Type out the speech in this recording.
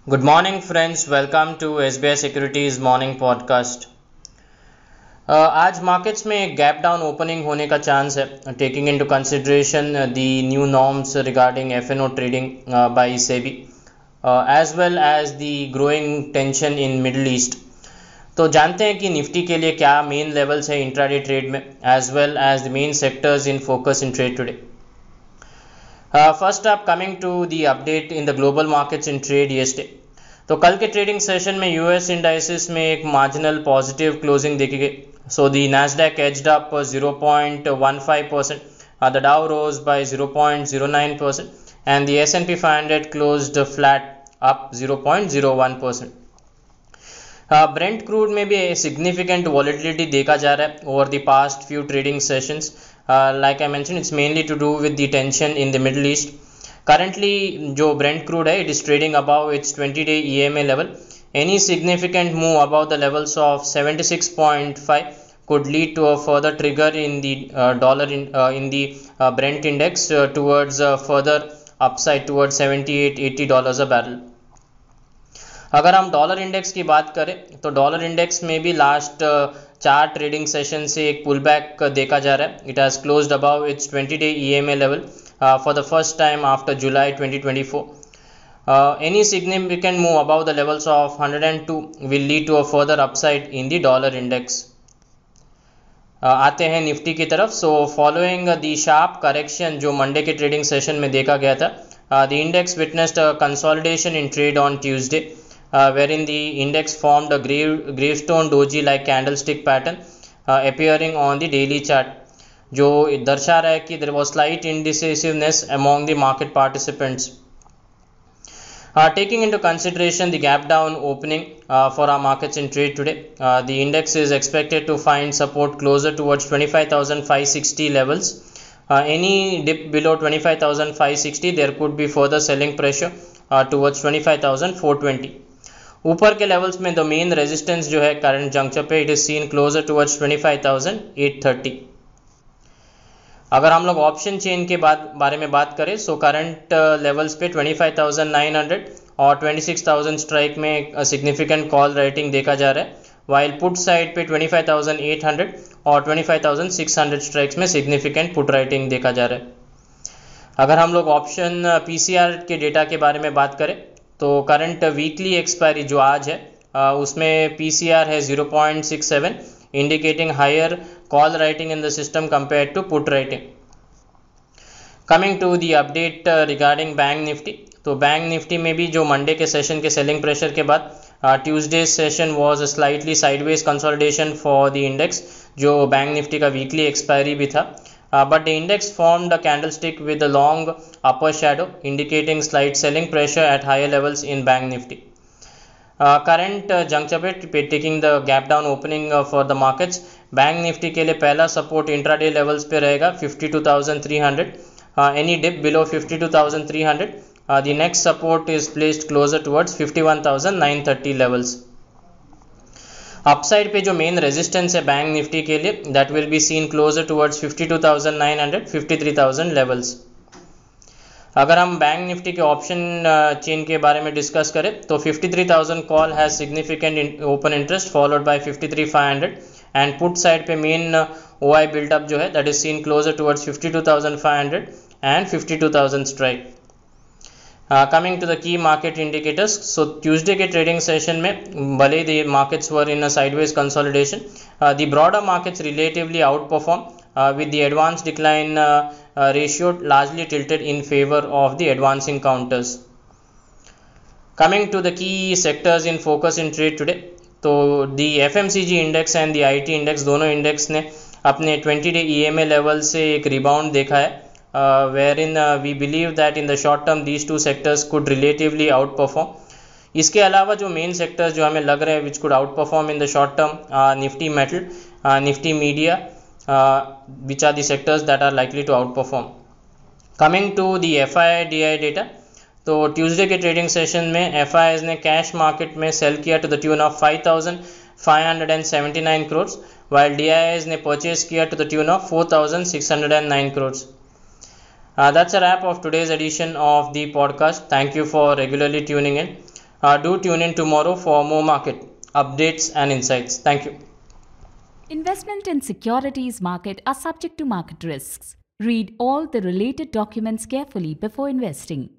Good morning, friends. Welcome to SBI Securities Morning Podcast. आज markets में एक gap down opening होने का चांस है, taking into consideration the new norms regarding FNO trading by SEBI as well as the growing tension in Middle East. तो जानते हैं कि निफ्टी के लिए क्या मेन लेवल्स है इंट्राडे ट्रेड में, as well as the main sectors in focus in trade today. First up, coming to the update in the global markets in trade yesterday. तो कल के ट्रेडिंग सेशन में यूएस इंडाइसेस में एक marginal positive closing देखी गई। So the Nasdaq aged up 0.15%, the Dow rose by 0.09% and the S&P 500 closed flat up 0.01%. Brent crude में भी सिग्निफिकेंट वॉलेटिलिटी देखा जा रहा है over the past few trading sessions. Like I mention, it's mainly to do with the tension in the Middle East. Currently जो Brent crude है, it is trading above its 20-day EMA level. Any significant move above the levels of 76.5 could lead to a further trigger in the dollar in the Brent index towards further upside towards $78-80 a barrel। अगर हम dollar index की बात करें तो dollar index में भी last 4 trading session से एक पुल बैक देखा जा रहा है। It has closed above its 20-day EMA level for the first time after July 2024. Any significant move above the levels of 102 will lead to a further upside in the dollar index. आते हैं Nifty की तरफ। So following the sharp correction जो Monday के trading session में देखा गया था, the index witnessed a consolidation in trade on Tuesday, wherein the index formed a gravestone doji like candlestick pattern appearing on the daily chart, जो दर्शा रहा है कि there was slight indecisiveness among the market participants. Taking into consideration the gap down opening for our markets in trade today, the index is expected to find support closer towards 25,560 levels. Any dip below 25,560, there could be further selling pressure towards 25,420. ऊपर के levels में the main resistance जो है current juncture पे, it is seen closure towards 25,830। अगर हम लोग option chain के बारे में बात करें, सो करंट लेवल्स पे 25,900 और 26,000 स्ट्राइक में सिग्निफिकेंट कॉल राइटिंग देखा जा रहा है, वाइल पुट साइड पे 25,800 और 25,600 स्ट्राइक्स में सिग्निफिकेंट पुट राइटिंग देखा जा रहा है। अगर हम लोग ऑप्शन PCR के डेटा के बारे में बात करें तो करंट वीकली एक्सपायरी जो आज है, उसमें PCR है 0.67, indicating higher call writing in the system compare to put writing. Coming to the update regarding bank Nifty, तो बैंक निफ्टी में भी जो मंडे के सेशन के सेलिंग प्रेशर के बाद Tuesday session was a slightly sideways consolidation for the index, जो bank Nifty का वीकली एक्सपायरी भी था। But the index formed a candlestick with a long upper shadow, indicating slight selling pressure at higher levels in Bank Nifty. Current juncture पे taking the gap down opening for the markets, Bank Nifty के लिए पहला support intraday levels पे रहेगा 52,300. Any dip below 52,300, the next support is placed closer towards 51,930 levels. Upside पे जो main resistance है bank Nifty के लिए, that will be seen closure towards 52,900 53,000 levels. अगर हम बैंक निफ्टी के ऑप्शन चेन के बारे में डिस्कस करें तो 53,000 call has significant open interest followed by 53,500 and put side पे मेन OI बिल्डअप जो है, that is seen closure towards 52,500 and 52,000 strike. Coming to the key market indicators, so Tuesday के trading session में भले the markets were in a sideways consolidation, the broader markets relatively outperform with the advance decline ratio largely tilted in favor of the advancing counters. Coming to the key sectors in focus in trade today, तो the FMCG index and the IT index दोनों index ने अपने 20-day EMA level से एक rebound देखा है, wherein we believe that in the short term these two sectors could relatively outperform. इसके अलावा जो मेन सेक्टर्स जो हमें लग रहे हैं which could outperform in the short term, Nifty Metal, Nifty Media, which are the sectors that are likely to outperform. Coming to the FII-DI data, तो Tuesday के ट्रेडिंग सेशन में FIIs ने cash market में sell किया to the tune of 5,579 crores, while DIIs ने purchase किया to the tune of 4,609 crores. That's a wrap of today's edition of the podcast. Thank you for regularly tuning in. Do tune in tomorrow for more market updates and insights. Thank you. Investment in securities market are subject to market risks. Read all the related documents carefully before investing.